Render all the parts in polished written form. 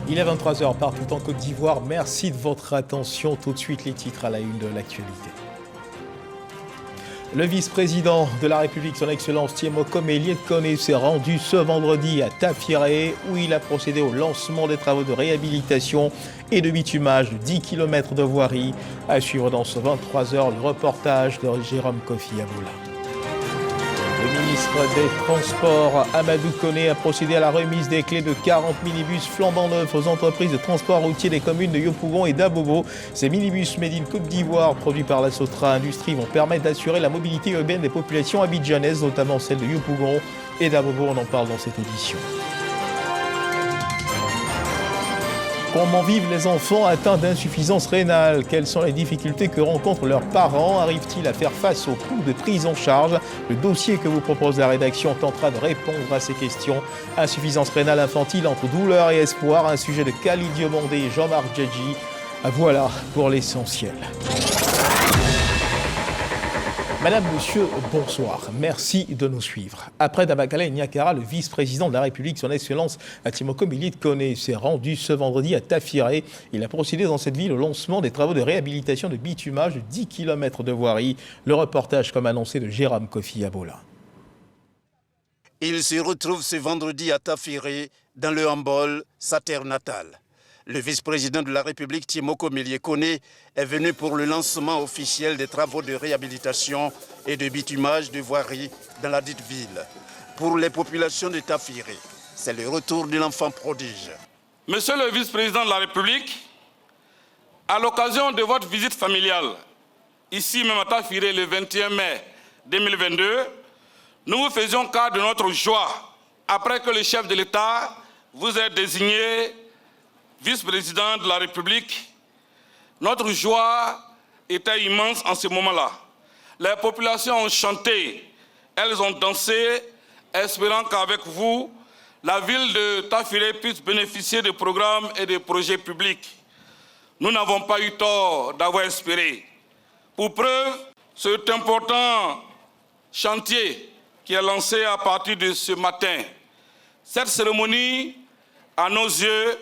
Il est 23h partout en Côte d'Ivoire. Merci de votre attention. Tout de suite, les titres à la une de l'actualité. Le vice-président de la République, son Excellence Thiemoko Mélié-Koné, s'est rendu ce vendredi à Tafiré, où il a procédé au lancement des travaux de réhabilitation et de bitumage de 10 km de voirie. À suivre dans ce 23h, le reportage de Jérôme Kofi Aboula. Le ministre des Transports, Amadou Koné, a procédé à la remise des clés de 40 minibus flambant neufs aux entreprises de transport routier des communes de Yopougon et d'Abobo. Ces minibus Made in Côte d'Ivoire, produits par la Sotra Industrie, vont permettre d'assurer la mobilité urbaine des populations abidjanaises, notamment celles de Yopougon et d'Abobo. On en parle dans cette édition. Comment vivent les enfants atteints d'insuffisance rénale? Quelles sont les difficultés que rencontrent leurs parents? Arrivent-ils à faire face aux coûts de prise en charge? Le dossier que vous propose la rédaction tentera de répondre à ces questions. Insuffisance rénale infantile entre douleur et espoir, un sujet de Khalid Diomandé et Jean-Marc Djedji. Voilà pour l'essentiel. Madame, Monsieur, bonsoir. Merci de nous suivre. Après Dabakala Niakara, le vice-président de la République, son Excellence Thiemoko Mélié-Koné, s'est rendu ce vendredi à Tafiré. Il a procédé dans cette ville au lancement des travaux de réhabilitation de bitumage de 10 km de voirie. Le reportage, comme annoncé, de Jérôme Kofi Aboula. Il se retrouve ce vendredi à Tafiré, dans le Hambol, sa terre natale. Le vice-président de la République, Thiemoko Mélié-Koné, est venu pour le lancement officiel des travaux de réhabilitation et de bitumage de voirie dans la dite ville. Pour les populations de Tafiré, c'est le retour de l'enfant prodige. Monsieur le vice-président de la République, à l'occasion de votre visite familiale, ici même à Tafiré le 21 mai 2022, nous vous faisions cas de notre joie après que le chef de l'État vous ait désigné vice-président de la République. Notre joie était immense en ce moment-là. Les populations ont chanté, elles ont dansé, espérant qu'avec vous, la ville de Tafiré puisse bénéficier de programmes et de projets publics. Nous n'avons pas eu tort d'avoir espéré. Pour preuve, cet important chantier qui est lancé à partir de ce matin. Cette cérémonie, à nos yeux,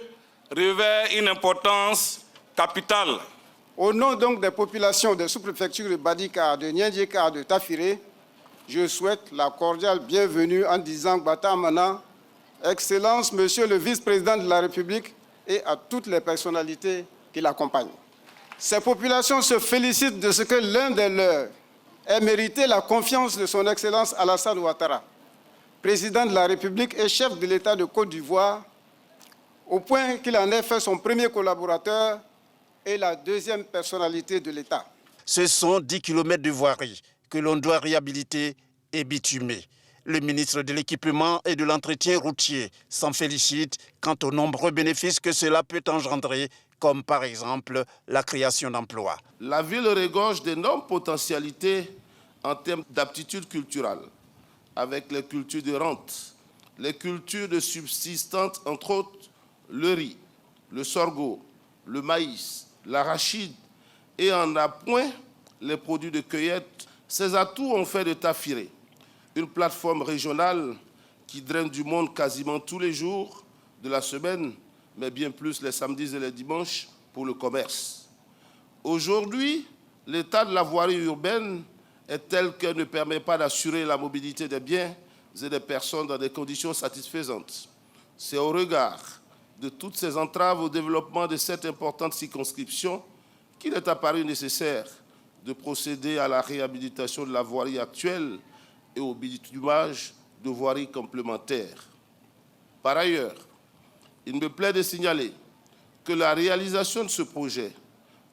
revêt une importance capitale. Au nom donc des populations des sous-préfectures de Badika, de Niendjeka, de Tafiré, je souhaite la cordiale bienvenue en disant Gbata Amana, Excellence, Monsieur le vice-président de la République et à toutes les personnalités qui l'accompagnent. Ces populations se félicitent de ce que l'un des leurs ait mérité la confiance de son Excellence Alassane Ouattara, président de la République et chef de l'État de Côte d'Ivoire, au point qu'il en ait fait son premier collaborateur et la deuxième personnalité de l'État. Ce sont 10 km de voirie que l'on doit réhabiliter et bitumer. Le ministre de l'Équipement et de l'Entretien routier s'en félicite quant aux nombreux bénéfices que cela peut engendrer, comme par exemple la création d'emplois. La ville regorge d'énormes potentialités en termes d'aptitudes culturelles, avec les cultures de rente, les cultures de subsistance, entre autres, le riz, le sorgho, le maïs, l'arachide et en appoint les produits de cueillette. Ces atouts ont fait de Tafiré une plateforme régionale qui draine du monde quasiment tous les jours de la semaine, mais bien plus les samedis et les dimanches pour le commerce. Aujourd'hui, l'état de la voirie urbaine est tel qu'elle ne permet pas d'assurer la mobilité des biens et des personnes dans des conditions satisfaisantes. C'est au regard de toutes ces entraves au développement de cette importante circonscription qu'il est apparu nécessaire de procéder à la réhabilitation de la voirie actuelle et au bitumage de voiries complémentaires. Par ailleurs, il me plaît de signaler que la réalisation de ce projet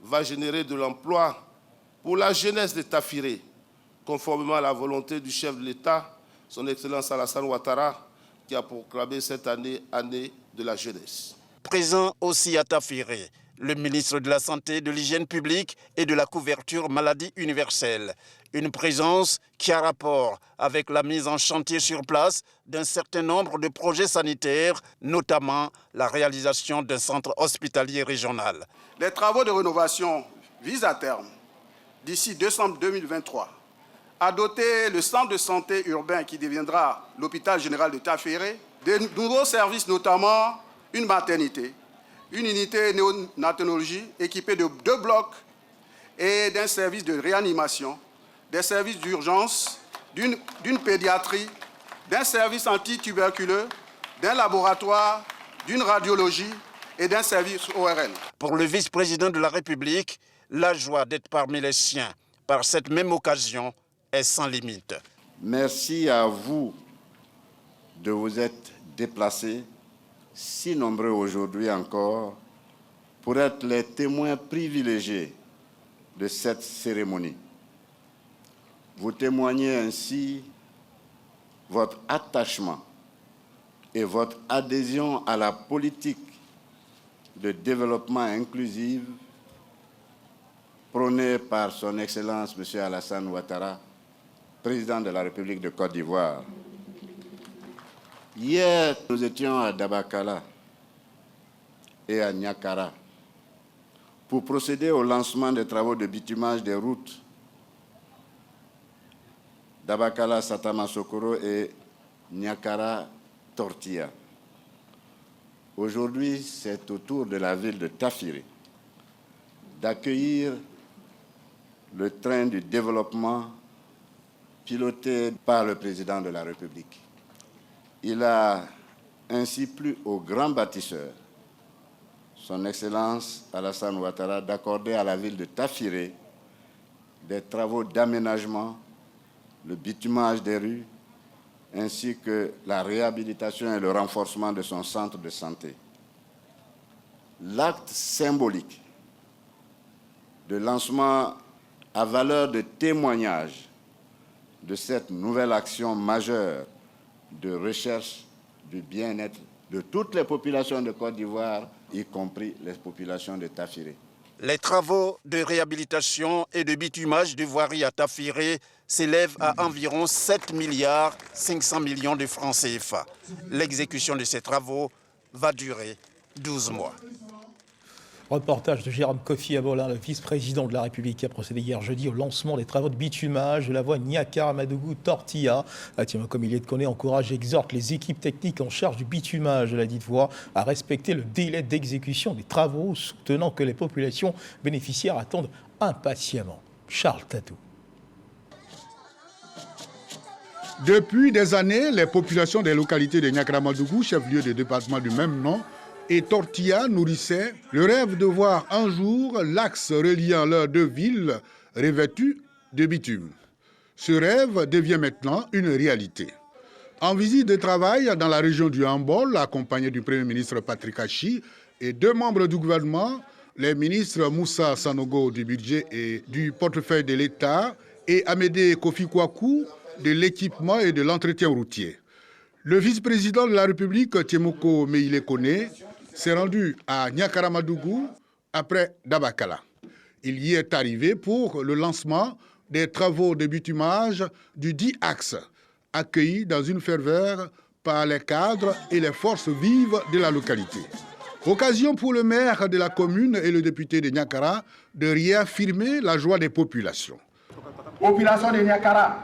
va générer de l'emploi pour la jeunesse de Tafiré, conformément à la volonté du chef de l'État, son Excellence Alassane Ouattara, qui a proclamé cette année de la jeunesse. Présent aussi à Tafiré, le ministre de la Santé, de l'Hygiène publique et de la couverture maladie universelle. Une présence qui a rapport avec la mise en chantier sur place d'un certain nombre de projets sanitaires, notamment la réalisation d'un centre hospitalier régional. Les travaux de rénovation visent à terme, d'ici décembre 2023, à doter le centre de santé urbain qui deviendra l'hôpital général de Tafiré de nouveaux services, notamment une maternité, une unité néonatologie équipée de 2 blocs et d'un service de réanimation, des services d'urgence, d'une pédiatrie, d'un service antituberculeux, d'un laboratoire, d'une radiologie et d'un service ORL. Pour le vice-président de la République, la joie d'être parmi les siens par cette même occasion est sans limite. Merci à vous de vous être déplacés, si nombreux aujourd'hui encore, pour être les témoins privilégiés de cette cérémonie. Vous témoignez ainsi votre attachement et votre adhésion à la politique de développement inclusif prônée par son Excellence M. Alassane Ouattara, président de la République de Côte d'Ivoire. Hier, nous étions à Dabakala et à Niakara pour procéder au lancement des travaux de bitumage des routes Dabakala Satama Sokoro et Niakara Tortilla. Aujourd'hui, c'est au tour de la ville de Tafiré d'accueillir le train du développement piloté par le président de la République. Il a ainsi plu au grand bâtisseur, son Excellence Alassane Ouattara, d'accorder à la ville de Tafiré des travaux d'aménagement, le bitumage des rues, ainsi que la réhabilitation et le renforcement de son centre de santé. L'acte symbolique de lancement à valeur de témoignage de cette nouvelle action majeure de recherche du bien-être de toutes les populations de Côte d'Ivoire, y compris les populations de Tafiré. Les travaux de réhabilitation et de bitumage de voirie à Tafiré s'élèvent à environ 7 milliards 500 millions de francs CFA. L'exécution de ces travaux va durer 12 mois. Reportage de Jérôme Kofi Abolin, le vice-président de la République, qui a procédé hier jeudi au lancement des travaux de bitumage de la voie Niakara-Madougou-Tortilla. Thiemo Milié-Koné encourage et exhorte les équipes techniques en charge du bitumage de la dite voie à respecter le délai d'exécution des travaux, soutenant que les populations bénéficiaires attendent impatiemment. Charles Tatou. Depuis des années, les populations des localités de Niakara-Madougou, chef-lieu du département du même nom, et Tortilla nourrissaient le rêve de voir un jour l'axe reliant leurs deux villes revêtu de bitume. Ce rêve devient maintenant une réalité. En visite de travail dans la région du Hambol, accompagné du Premier ministre Patrick Achi et 2 membres du gouvernement, les ministres Moussa Sanogo du budget et du portefeuille de l'État et Amédée Kofi Kwaku de l'équipement et de l'entretien routier. Le vice-président de la République, Thiemo Milié-Koné, s'est rendu à Niakara-Madougou après Dabakala. Il y est arrivé pour le lancement des travaux de bitumage du dit axe, accueillis dans une ferveur par les cadres et les forces vives de la localité. Occasion pour le maire de la commune et le député de Niakara de réaffirmer la joie des populations. Population de Niakara,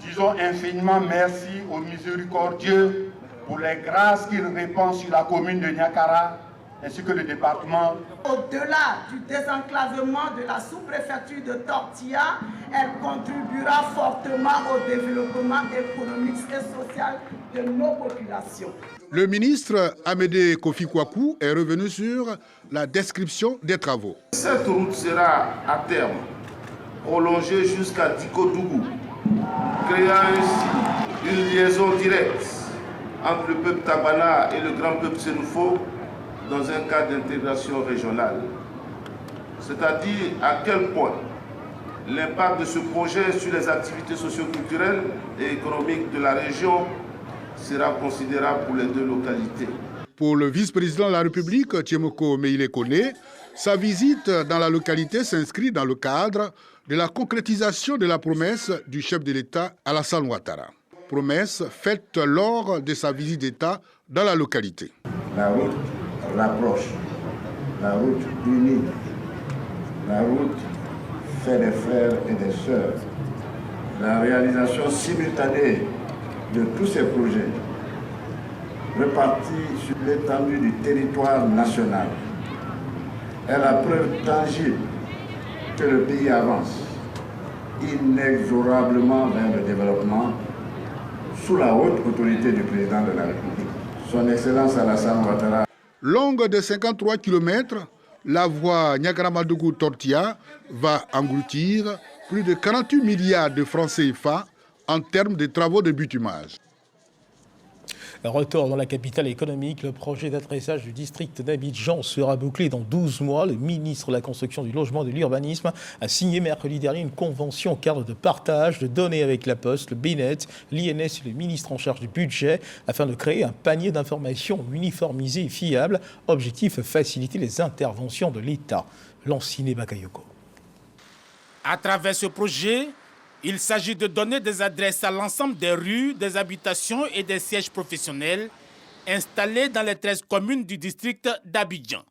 disons infiniment merci au miséricordieux pour les grâces qu'il répand sur la commune de Niakara ainsi que le département. Au-delà du désenclavement de la sous-préfecture de Tortilla, elle contribuera fortement au développement économique et social de nos populations. Le ministre Amédée Kofi Kwaku est revenu sur la description des travaux. Cette route sera à terme prolongée jusqu'à Dikodougou, créant ainsi une liaison directe entre le peuple Tabana et le grand peuple Sénoufo dans un cadre d'intégration régionale. C'est-à-dire à quel point l'impact de ce projet sur les activités socio-culturelles et économiques de la région sera considérable pour les 2 localités. Pour le vice-président de la République, Thiemo Milié-Koné, sa visite dans la localité s'inscrit dans le cadre de la concrétisation de la promesse du chef de l'État Alassane Ouattara. Promesse faite lors de sa visite d'État dans la localité. La route rapproche, la route unit, la route fait des frères et des sœurs. La réalisation simultanée de tous ces projets réparties sur l'étendue du territoire national est la preuve tangible que le pays avance inexorablement vers le développement sous la haute autorité du président de la République, Son Excellence Alassane Ouattara. Longue de 53 km, la voie Niakara-Madougou-Tortilla va engloutir plus de 48 milliards de francs CFA en termes de travaux de bitumage. Retour dans la capitale économique, le projet d'adressage du district d'Abidjan sera bouclé dans 12 mois. Le ministre de la Construction, du Logement et de l'Urbanisme a signé mercredi dernier une convention cadre de partage de données avec la Poste, le BNet, l'INS et le ministre en charge du budget afin de créer un panier d'informations uniformisé et fiable. Objectif, faciliter les interventions de l'État. Lanciné Bakayoko. À travers ce projet, il s'agit de donner des adresses à l'ensemble des rues, des habitations et des sièges professionnels installés dans les 13 communes du district d'Abidjan.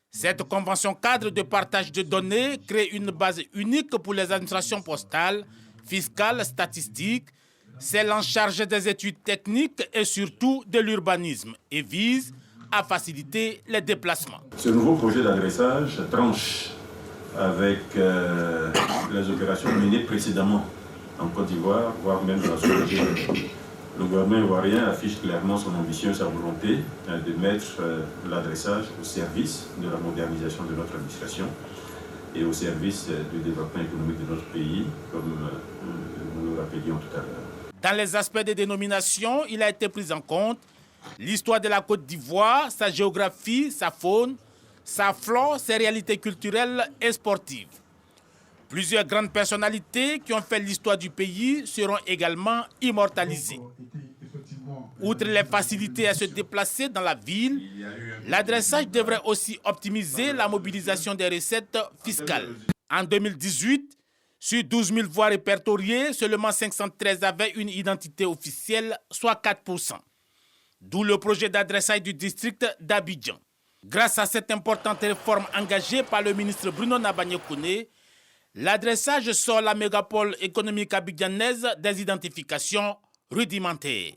Cette convention cadre de partage de données crée une base unique pour les administrations postales, fiscales, statistiques, celles en charge des études techniques et surtout de l'urbanisme et vise à faciliter les déplacements. Ce nouveau projet d'adressage tranche avec les opérations menées précédemment en Côte d'Ivoire, voire même dans la sous-région. Le gouvernement ivoirien affiche clairement son ambition et sa volonté de mettre l'adressage au service de la modernisation de notre administration et au service du développement économique de notre pays, comme nous le rappelions tout à l'heure. Dans les aspects des dénominations, il a été pris en compte l'histoire de la Côte d'Ivoire, sa géographie, sa faune, sa flore, ses réalités culturelles et sportives. Plusieurs grandes personnalités qui ont fait l'histoire du pays seront également immortalisées. Outre les facilités à se déplacer dans la ville, l'adressage devrait aussi optimiser la mobilisation des recettes fiscales. En 2018, sur 12 000 voies répertoriées, seulement 513 avaient une identité officielle, soit 4%. D'où le projet d'adressage du district d'Abidjan. Grâce à cette importante réforme engagée par le ministre Bruno Nabagné-Koné, l'adressage sort la mégapole économique abidjanaise des identifications rudimentaires.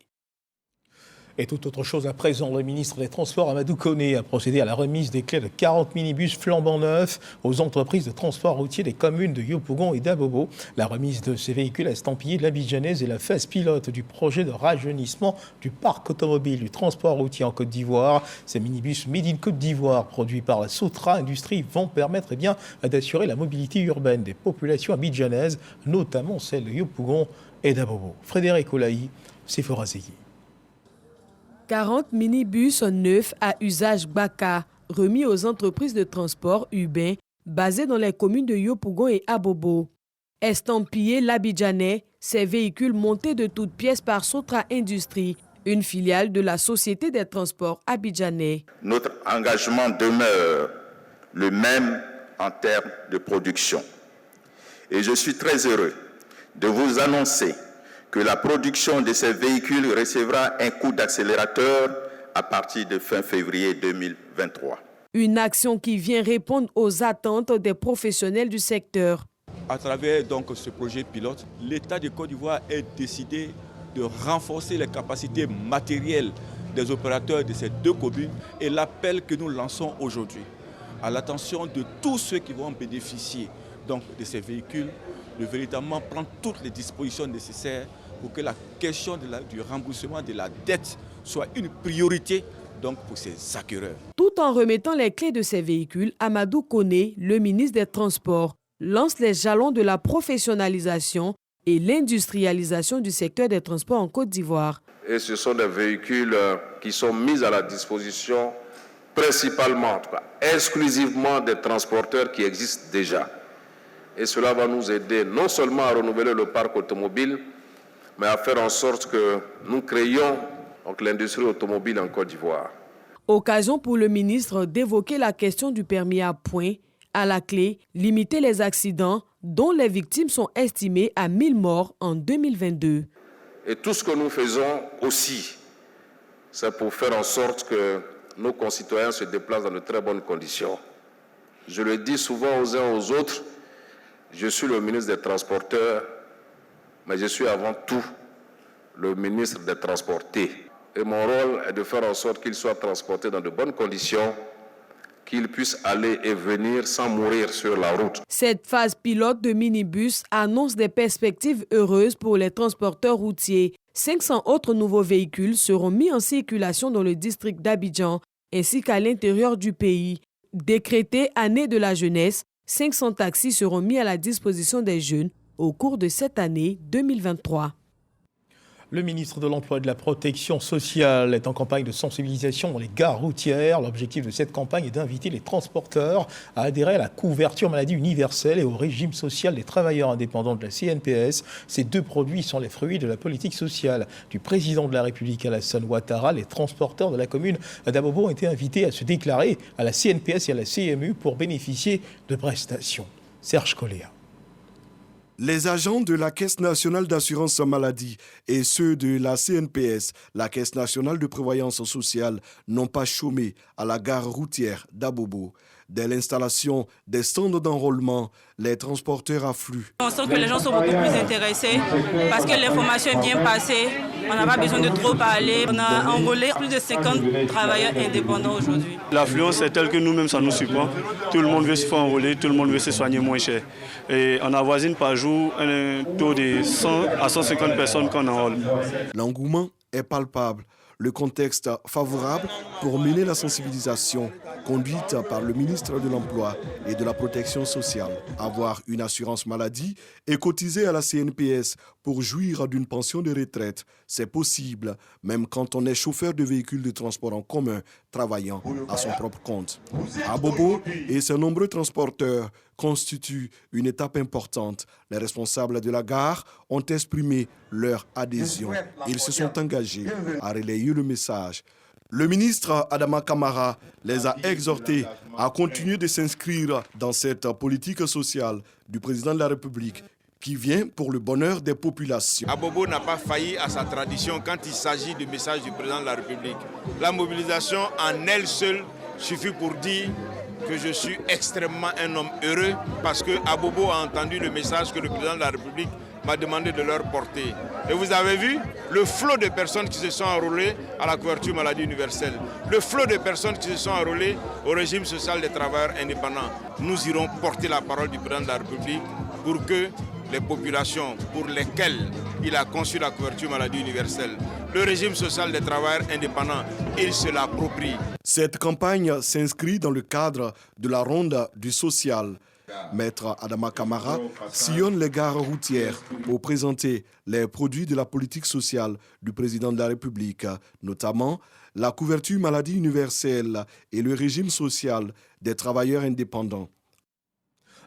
Et toute autre chose à présent, le ministre des Transports, Amadou Koné, a procédé à la remise des clés de 40 minibus flambant neufs aux entreprises de transport routier des communes de Yopougon et d'Abobo. La remise de ces véhicules estampillés de l'Abidjanaise est la phase pilote du projet de rajeunissement du parc automobile du transport routier en Côte d'Ivoire. Ces minibus Made in Côte d'Ivoire, produits par la Sotra Industrie, vont permettre d'assurer la mobilité urbaine des populations abidjanaises, notamment celles de Yopougon et d'Abobo. Frédéric Olaï, Sephora Zeyi. 40 minibus neufs à usage Baka, remis aux entreprises de transport urbain basées dans les communes de Yopougon et Abobo. Estampillés l'Abidjanais, ces véhicules montés de toutes pièces par Sotra Industrie, une filiale de la Société des transports abidjanais. Notre engagement demeure le même en termes de production. Et je suis très heureux de vous annoncer que la production de ces véhicules recevra un coup d'accélérateur à partir de fin février 2023. Une action qui vient répondre aux attentes des professionnels du secteur. À travers donc ce projet pilote, l'État de Côte d'Ivoire est décidé de renforcer les capacités matérielles des opérateurs de ces deux communes et l'appel que nous lançons aujourd'hui à l'attention de tous ceux qui vont bénéficier donc, de ces véhicules, de véritablement prendre toutes les dispositions nécessaires pour que la question du remboursement de la dette soit une priorité donc, pour ces acquéreurs. Tout en remettant les clés de ces véhicules, Amadou Koné, le ministre des Transports, lance les jalons de la professionnalisation et l'industrialisation du secteur des transports en Côte d'Ivoire. Et ce sont des véhicules qui sont mis à la disposition principalement, en tout cas, exclusivement des transporteurs qui existent déjà. Et cela va nous aider non seulement à renouveler le parc automobile, mais à faire en sorte que nous créions l'industrie automobile en Côte d'Ivoire. Occasion pour le ministre d'évoquer la question du permis à points. À la clé, limiter les accidents dont les victimes sont estimées à 1000 morts en 2022. Et tout ce que nous faisons aussi, c'est pour faire en sorte que nos concitoyens se déplacent dans de très bonnes conditions. Je le dis souvent aux uns aux autres, je suis le ministre des Transporteurs, mais je suis avant tout le ministre des Transportés. et mon rôle est de faire en sorte qu'ils soient transportés dans de bonnes conditions, qu'ils puissent aller et venir sans mourir sur la route. Cette phase pilote de minibus annonce des perspectives heureuses pour les transporteurs routiers. 500 autres nouveaux véhicules seront mis en circulation dans le district d'Abidjan ainsi qu'à l'intérieur du pays. Décrété année de la jeunesse, 500 taxis seront mis à la disposition des jeunes au cours de cette année 2023. Le ministre de l'Emploi et de la Protection sociale est en campagne de sensibilisation dans les gares routières. L'objectif de cette campagne est d'inviter les transporteurs à adhérer à la couverture maladie universelle et au régime social des travailleurs indépendants de la CNPS. Ces deux produits sont les fruits de la politique sociale du président de la République, Alassane Ouattara. Les transporteurs de la commune d'Abobo ont été invités à se déclarer à la CNPS et à la CMU pour bénéficier de prestations. Serge Coléa. Les agents de la Caisse nationale d'assurance maladie et ceux de la CNPS, la Caisse nationale de prévoyance sociale, n'ont pas chômé à la gare routière d'Abobo. Dès l'installation des stands d'enrôlement, les transporteurs affluent. On sent que les gens sont beaucoup plus intéressés parce que l'information est bien passée. On n'a pas besoin de trop parler. On a enrôlé plus de 50 travailleurs indépendants aujourd'hui. L'affluence est telle que nous-mêmes, ça nous supporte. Tout le monde veut se faire enrôler, tout le monde veut se soigner moins cher. Et on avoisine par jour un taux de 100 à 150 personnes qu'on enrôle. L'engouement est palpable. Le contexte favorable pour mener la sensibilisation conduite par le ministre de l'Emploi et de la Protection sociale. Avoir une assurance maladie et cotiser à la CNPS pour jouir d'une pension de retraite, c'est possible, même quand on est chauffeur de véhicules de transport en commun travaillant à son propre compte. Abobo et ses nombreux transporteurs constituent une étape importante. Les responsables de la gare ont exprimé leur adhésion. Ils se sont engagés à relayer le message. Le ministre Adama Kamara les a exhortés à continuer de s'inscrire dans cette politique sociale du président de la République qui vient pour le bonheur des populations. Abobo n'a pas failli à sa tradition quand il s'agit du message du président de la République. La mobilisation en elle seule suffit pour dire que je suis extrêmement un homme heureux parce que Abobo a entendu le message que le président de la République m'a demandé de leur porter. Et vous avez vu le flot de personnes qui se sont enrôlées à la couverture maladie universelle, le flot de personnes qui se sont enrôlées au régime social des travailleurs indépendants. Nous irons porter la parole du président de la République pour que les populations pour lesquelles il a conçu la couverture maladie universelle, le régime social des travailleurs indépendants, il se l'approprie. Cette campagne s'inscrit dans le cadre de la ronde du social. Maître Adama Kamara sillonne les gares routières pour présenter les produits de la politique sociale du président de la République, notamment la couverture maladie universelle et le régime social des travailleurs indépendants.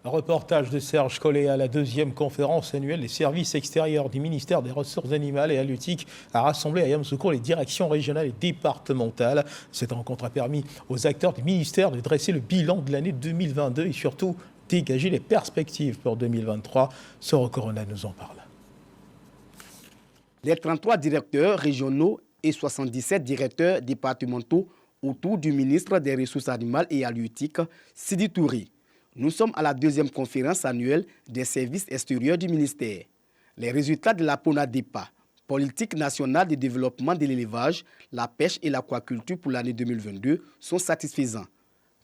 Un reportage de Serge Collet à la deuxième conférence annuelle des services extérieurs du ministère des Ressources animales et halieutiques a rassemblé à Yamoussoukro les directions régionales et départementales. Cette rencontre a permis aux acteurs du ministère de dresser le bilan de l'année 2022 et surtout dégager les perspectives pour 2023. Soro Corona nous en parle. Les 33 directeurs régionaux et 77 directeurs départementaux autour du ministre des Ressources animales et halieutiques, Sidi Touré. Nous sommes à la deuxième conférence annuelle des services extérieurs du ministère. Les résultats de la PONADEPA, politique nationale de développement de l'élevage, la pêche et l'aquaculture pour l'année 2022, sont satisfaisants.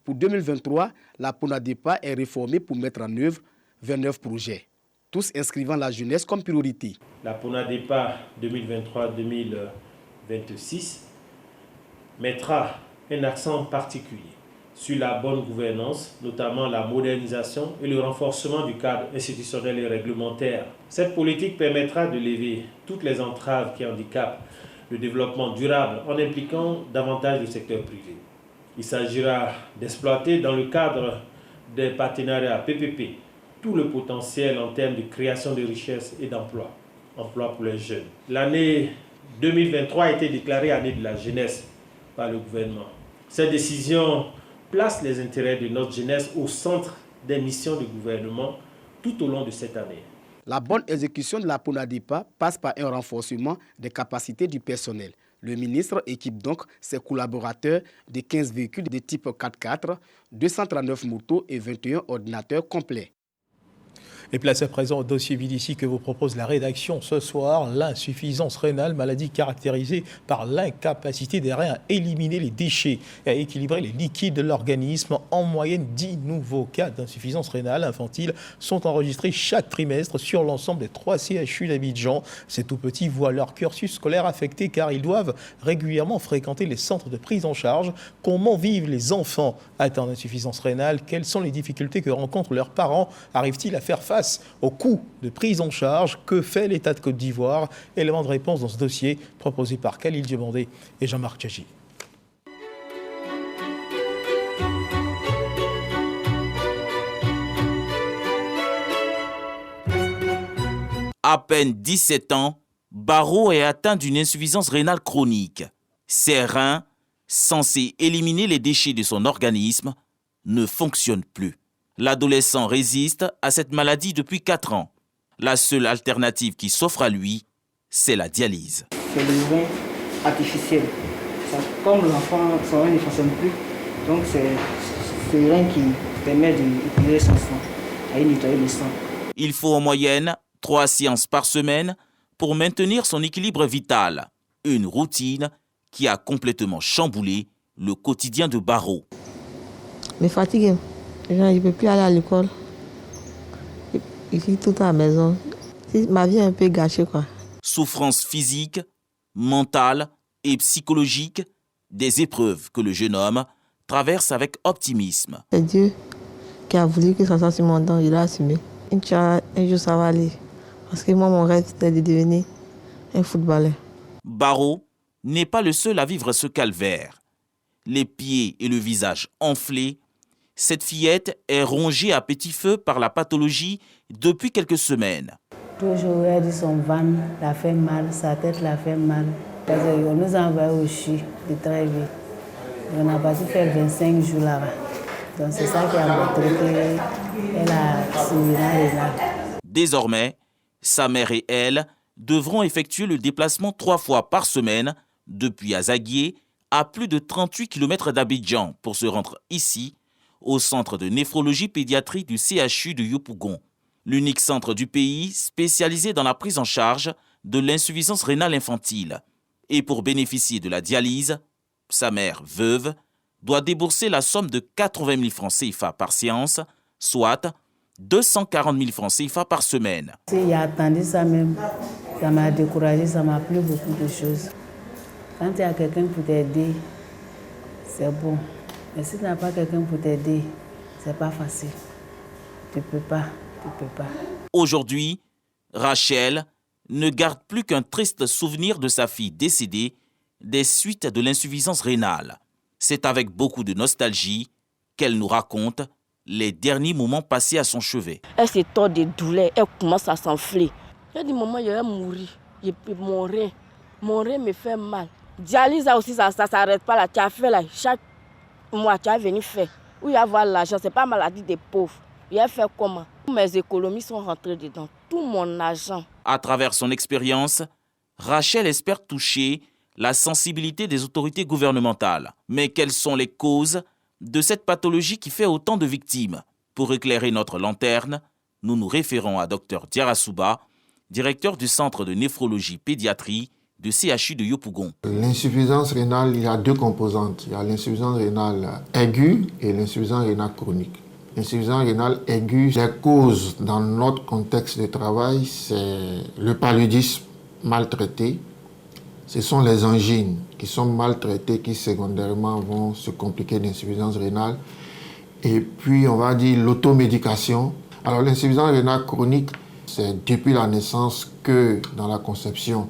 Pour 2023, la PONADEPA est réformée pour mettre en œuvre 29 projets, tous inscrivant la jeunesse comme priorité. La PONADEPA 2023-2026 mettra un accent particulier sur la bonne gouvernance, notamment la modernisation et le renforcement du cadre institutionnel et réglementaire. Cette politique permettra de lever toutes les entraves qui handicapent le développement durable en impliquant davantage le secteur privé. Il s'agira d'exploiter dans le cadre des partenariats PPP tout le potentiel en termes de création de richesses et d'emplois, emploi pour les jeunes. L'année 2023 a été déclarée année de la jeunesse par le gouvernement. Cette décision place les intérêts de notre jeunesse au centre des missions du gouvernement tout au long de cette année. La bonne exécution de la PONADEPA passe par un renforcement des capacités du personnel. Le ministre équipe donc ses collaborateurs de 15 véhicules de type 4x4, 239 motos et 21 ordinateurs complets. Et place à présent au dossier Vidici que vous propose la rédaction ce soir. L'insuffisance rénale, maladie caractérisée par l'incapacité des reins à éliminer les déchets et à équilibrer les liquides de l'organisme. En moyenne, 10 nouveaux cas d'insuffisance rénale infantile sont enregistrés chaque trimestre sur l'ensemble des 3 CHU d'Abidjan. Ces tout petits voient leur cursus scolaire affecté car ils doivent régulièrement fréquenter les centres de prise en charge. Comment vivent les enfants atteints d'insuffisance rénale? Quelles sont les difficultés que rencontrent leurs parents? Arrivent-ils à faire face aux coûts de prise en charge? Que fait l'État de Côte d'Ivoire? Élément de réponse dans ce dossier proposé par Khalil Diomandé et Jean-Marc Tchachi. À peine 17 ans, Barreau est atteint d'une insuffisance rénale chronique. Ses reins, censés éliminer les déchets de son organisme, ne fonctionnent plus. L'adolescent résiste à cette maladie depuis 4 ans. La seule alternative qui s'offre à lui, c'est la dialyse. C'est le rein artificiel. Comme l'enfant, son rein ne fonctionne plus, donc c'est le rein qui permet d'épurer son sang, à nettoyer le sang. Il faut en moyenne 3 séances par semaine pour maintenir son équilibre vital. Une routine qui a complètement chamboulé le quotidien de Barreau. Mais fatigué. Je ne peux plus aller à l'école. Ici, tout à la maison. Ma vie est un peu gâchée, quoi. Souffrance physique, mentale et psychologique, des épreuves que le jeune homme traverse avec optimisme. C'est Dieu qui a voulu que ça soit sur mon dos, il a assumé. Un jour, ça va aller. Parce que moi, mon rêve, c'était de devenir un footballeur. Barreau n'est pas le seul à vivre ce calvaire. Les pieds et le visage enflés, cette fillette est rongée à petit feu par la pathologie depuis quelques semaines. Toujours, elle dit son ventre la fait mal, sa tête la fait mal. Parce qu'on nous a envoyé au CHU de très vite. On a passé faire 25 jours là-bas. Donc c'est ça qui a montré qu'elle a séminaire là. Désormais, sa mère et elle devront effectuer le déplacement 3 fois par semaine depuis Azaguié à plus de 38 km d'Abidjan pour se rendre ici, au centre de néphrologie pédiatrie du CHU de Yopougon, l'unique centre du pays spécialisé dans la prise en charge de l'insuffisance rénale infantile. Et pour bénéficier de la dialyse, sa mère veuve doit débourser la somme de 80 000 francs CFA par séance, soit 240 000 francs CFA par semaine. J'ai attendu ça même, ça m'a découragé, ça m'a plu beaucoup de choses. Quand il y a quelqu'un pour t'aider, c'est bon. Mais si tu n'as pas quelqu'un pour t'aider, c'est pas facile. Tu peux pas. Aujourd'hui, Rachel ne garde plus qu'un triste souvenir de sa fille décédée des suites de l'insuffisance rénale. C'est avec beaucoup de nostalgie qu'elle nous raconte les derniers moments passés à son chevet. Elle se tord de douleur, elle commence à s'enfler. J'ai dit, maman, je vais mourir. Mon rein me fait mal. Dialyse aussi, ça ne s'arrête pas là. Tu as fait là, chaque mois, tu as venu faire. Où il y a avoir l'argent, ce n'est pas maladie des pauvres. Il a fait comment? Toutes mes économies sont rentrées dedans, tout mon argent. À travers son expérience, Rachel espère toucher la sensibilité des autorités gouvernementales. Mais quelles sont les causes de cette pathologie qui fait autant de victimes? Pour éclairer notre lanterne, nous nous référons à Dr Diarra-Souba, directeur du centre de néphrologie pédiatrie du CHU de Yopougon. L'insuffisance rénale, il y a 2 composantes. Il y a l'insuffisance rénale aiguë et l'insuffisance rénale chronique. L'insuffisance rénale aiguë, les causes dans notre contexte de travail, c'est le paludisme maltraité. Ce sont les angines qui sont maltraitées, qui secondairement vont se compliquer d'insuffisance rénale. Et puis, on va dire l'automédication. Alors, l'insuffisance rénale chronique, c'est depuis la naissance que dans la conception,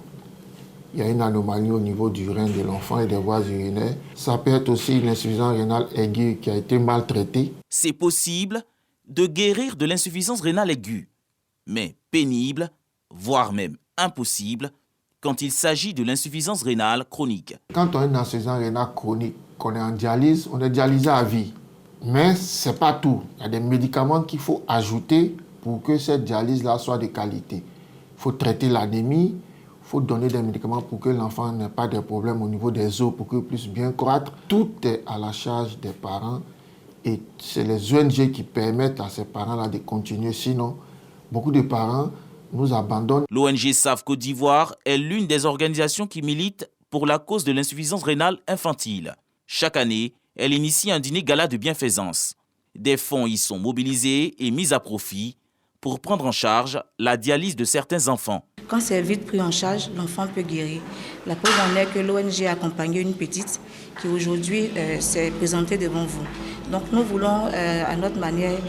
il y a une anomalie au niveau du rein de l'enfant et des voies urinaires. Ça peut être aussi une insuffisance rénale aiguë qui a été maltraitée. C'est possible de guérir de l'insuffisance rénale aiguë, mais pénible, voire même impossible, quand il s'agit de l'insuffisance rénale chronique. Quand on a une insuffisance rénale chronique, qu'on est en dialyse, on est dialysé à vie. Mais ce n'est pas tout. Il y a des médicaments qu'il faut ajouter pour que cette dialyse-là soit de qualité. Il faut traiter l'anémie, il faut donner des médicaments pour que l'enfant n'ait pas de problème au niveau des os, pour qu'il puisse bien croître. Tout est à la charge des parents et c'est les ONG qui permettent à ces parents-là de continuer. Sinon, beaucoup de parents nous abandonnent. L'ONG SAF Côte d'Ivoire est l'une des organisations qui milite pour la cause de l'insuffisance rénale infantile. Chaque année, elle initie un dîner gala de bienfaisance. Des fonds y sont mobilisés et mis à profit pour prendre en charge la dialyse de certains enfants. Quand c'est vite pris en charge, l'enfant peut guérir. La preuve en est que l'ONG a accompagné une petite qui aujourd'hui s'est présentée devant vous. Donc nous voulons à notre manière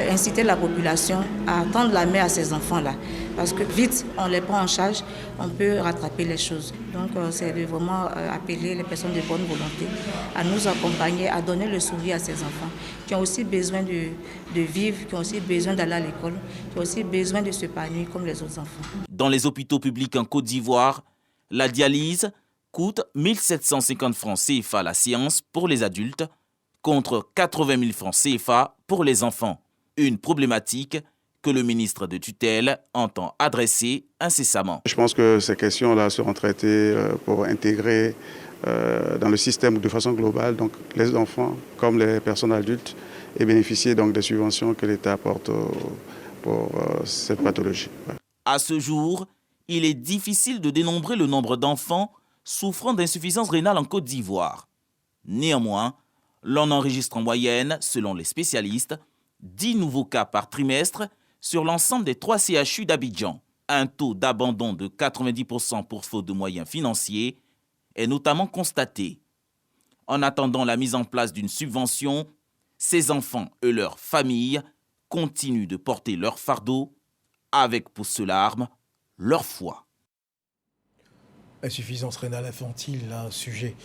inciter la population à tendre la main à ces enfants-là. Parce que vite, on les prend en charge, on peut rattraper les choses. Donc c'est de vraiment appeler les personnes de bonne volonté à nous accompagner, à donner le sourire à ces enfants qui ont aussi besoin de vivre, qui ont aussi besoin d'aller à l'école, qui ont aussi besoin de s'épanouir comme les autres enfants. Dans les hôpitaux publics en Côte d'Ivoire, la dialyse coûte 1 750 francs CFA la séance pour les adultes contre 80 000 francs CFA pour les enfants. Une problématique que le ministre de tutelle entend adresser incessamment. Je pense que ces questions-là seront traitées pour intégrer dans le système de façon globale, donc les enfants comme les personnes adultes, et bénéficier donc des subventions que l'État apporte pour cette pathologie. À ce jour, il est difficile de dénombrer le nombre d'enfants souffrant d'insuffisance rénale en Côte d'Ivoire. Néanmoins, l'on enregistre en moyenne, selon les spécialistes, 10 nouveaux cas par trimestre sur l'ensemble des 3 CHU d'Abidjan. Un taux d'abandon de 90% pour faute de moyens financiers est notamment constaté. En attendant la mise en place d'une subvention, ces enfants et leurs familles continuent de porter leur fardeau avec pour seule arme leur foi. Insuffisance rénale infantile, un sujet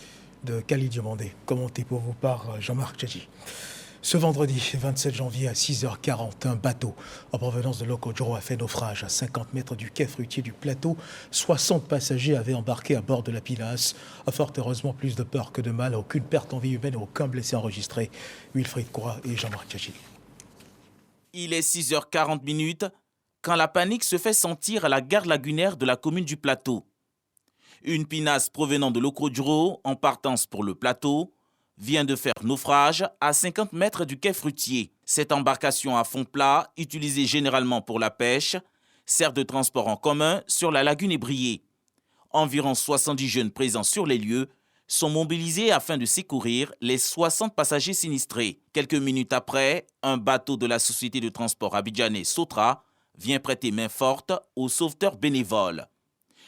de Khalid Diomandé, commenté pour vous par Jean-Marc Tchadji. Ce vendredi 27 janvier à 6h40, un bateau en provenance de Locodjoro a fait naufrage à 50 mètres du quai fruitier du plateau. 60 passagers avaient embarqué à bord de la pinasse. Fort heureusement, plus de peur que de mal. Aucune perte en vie humaine et aucun blessé enregistré. Wilfried Koura et Jean-Marc Tchadji. Il est 6h40 quand la panique se fait sentir à la gare lagunaire de la commune du Plateau. Une pinasse provenant de Locodjoro, en partance pour le Plateau, vient de faire naufrage à 50 mètres du quai fruitier. Cette embarcation à fond plat, utilisée généralement pour la pêche, sert de transport en commun sur la lagune ébriée. Environ 70 jeunes présents sur les lieux sont mobilisés afin de secourir les 60 passagers sinistrés. Quelques minutes après, un bateau de la société de transport abidjanais Sotra vient prêter main forte aux sauveteurs bénévoles.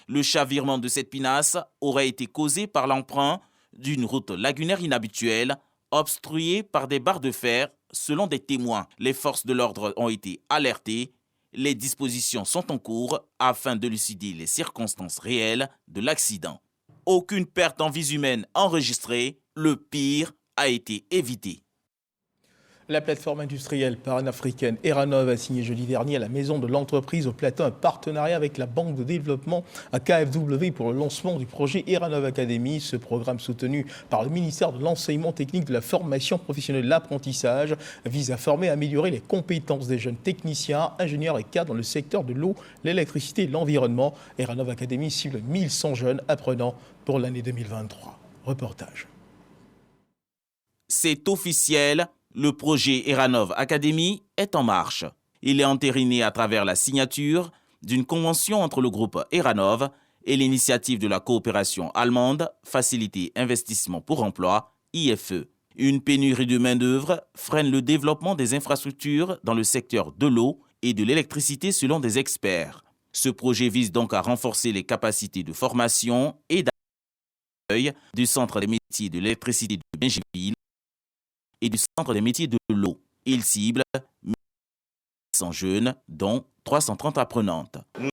Le chavirement de cette pinasse aurait été causé par l'emprunt d'une route lagunaire inhabituelle, obstruée par des barres de fer, selon des témoins. Les forces de l'ordre ont été alertées. Les dispositions sont en cours afin d'élucider les circonstances réelles de l'accident. Aucune perte en vies humaines enregistrée. Le pire a été évité. La plateforme industrielle panafricaine Eranov a signé jeudi dernier à la maison de l'entreprise au Plateau un partenariat avec la Banque de développement à KfW pour le lancement du projet Eranov Academy. Ce programme soutenu par le ministère de l'Enseignement technique, de la formation professionnelle et de l'apprentissage vise à former et améliorer les compétences des jeunes techniciens, ingénieurs et cadres dans le secteur de l'eau, l'électricité et l'environnement. Eranov Academy cible 1100 jeunes apprenants pour l'année 2023. Reportage. C'est officiel. Le projet Eranov Academy est en marche. Il est entériné à travers la signature d'une convention entre le groupe Eranov et l'initiative de la coopération allemande Facilité Investissement pour Emploi, IFE. Une pénurie de main-d'œuvre freine le développement des infrastructures dans le secteur de l'eau et de l'électricité selon des experts. Ce projet vise donc à renforcer les capacités de formation et d'accueil du Centre des métiers de l'électricité de Bingéville et du Centre des métiers de l'eau. Il cible 100 jeunes, dont 330 apprenantes. Nous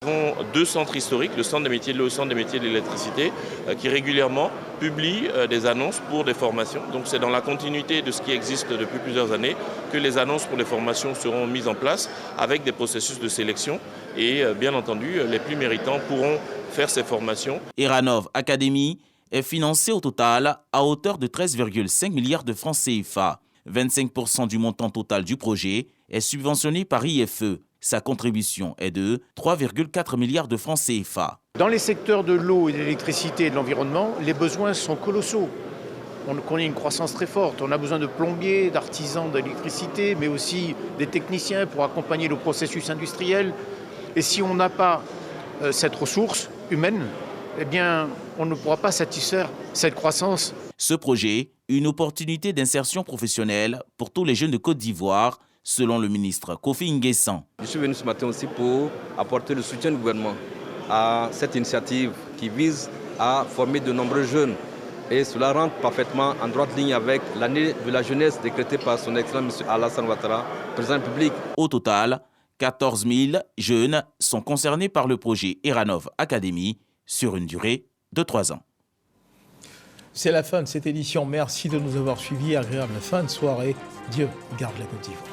avons 2 centres historiques, le Centre des métiers de l'eau et le Centre des métiers de l'électricité, qui régulièrement publient des annonces pour des formations. Donc c'est dans la continuité de ce qui existe depuis plusieurs années que les annonces pour les formations seront mises en place avec des processus de sélection. Et bien entendu, les plus méritants pourront faire ces formations. Eranov Academy est financé au total à hauteur de 13,5 milliards de francs CFA. 25% du montant total du projet est subventionné par IFE. Sa contribution est de 3,4 milliards de francs CFA. Dans les secteurs de l'eau et de l'électricité et de l'environnement, les besoins sont colossaux. on connaît une croissance très forte. On a besoin de plombiers, d'artisans d'électricité, mais aussi des techniciens pour accompagner le processus industriel. Et si on n'a pas cette ressource humaine, eh bien, on ne pourra pas satisfaire cette croissance. Ce projet, une opportunité d'insertion professionnelle pour tous les jeunes de Côte d'Ivoire, selon le ministre Kofi Nguessan. Je suis venu ce matin aussi pour apporter le soutien du gouvernement à cette initiative qui vise à former de nombreux jeunes. Et cela rentre parfaitement en droite ligne avec l'année de la jeunesse décrétée par son excellence M. Alassane Ouattara, président de la République. Au total, 14 000 jeunes sont concernés par le projet Eranov Academy sur une durée de 3 ans. C'est la fin de cette édition. Merci de nous avoir suivis. Agréable fin de soirée. Dieu garde la Côte d'Ivoire.